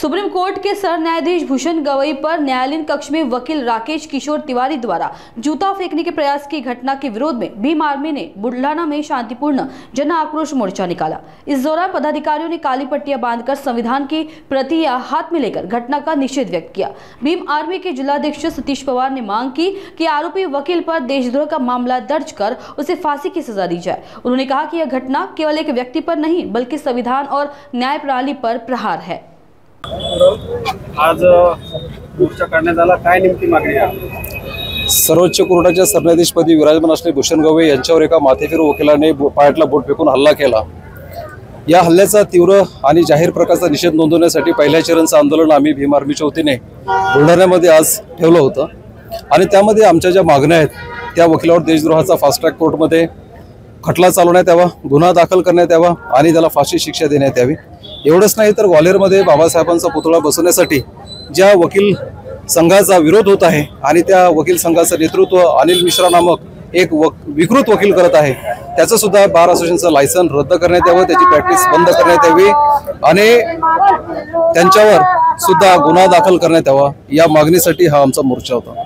Supreme court के sir न्यायाधीश भूषण गवई पर न्यायालयीन कक्ष में वकील राकेश किशोर तिवारी द्वारा जूता फेंकने के प्रयास की घटना के विरोध में भीम आर्मी ने बुल्ढाना में शांतिपूर्ण जन आक्रोश मोर्चा निकाला। इस दौरान पदाधिकारियों ने काली पट्टियां बांधकर संविधान की प्रतियां हाथ में लेकर घटना का निषेध व्यक्त किया। भीम आर्मी के जिलाध्यक्ष सतीश पवार ने मांग की कि आरोपी वकील पर देशद्रोह का मामला दर्ज कर उसे फांसी की सजा दी जाए। उन्होंने कहा कि यह घटना केवल एक व्यक्ति पर नहीं बल्कि संविधान और न्याय प्रणाली पर प्रहार है। आज मोर्चा करण्यात आला, काय नेमकी मागणी आहे? सर्वोच्च कोर्टाच्या सरन्यायाधीशपदी विराजमान असलेले भूषण गवई यांच्यावर एका माथेफिर वकिलाने पायातला बोट फेकून हल्ला केला। या हल्ल्याचा तीव्र आणि जाहीर प्रकारचा निषेध नोंदवण्यासाठी पहिल्या चरणचं आंदोलन आम्ही भीम आर्मीच्या वतीने बुलढाण्यामध्ये आज ठेवलं होतं आणि त्यामध्ये आमच्या ज्या मागण्या आहेत त्या वकिलावर देशद्रोहाचा फास्ट ट्रॅक कोर्टमध्ये खटला चालवण्यात यावा, गुन्हा दाखल करण्यात यावा आणि त्याला फाशी शिक्षा देण्यात यावी। एवढंच नाही तर ग्वाल्हेरमध्ये बाबासाहेबांचा पुतळा बसवण्यासाठी ज्या वकील संघाचा विरोध होत आहे आणि त्या वकील संघाचं नेतृत्व अनिल मिश्रा नामक एक विकृत वकील करत आहे, त्याचं सुद्धा बार असोसिएशनचं लायसन रद्द करण्यात यावं, त्याची प्रॅक्टिस बंद करण्यात यावी आणि त्यांच्यावर सुद्धा गुन्हा दाखल करण्यात यावा। या मागणीसाठी हा आमचा मोर्चा होता।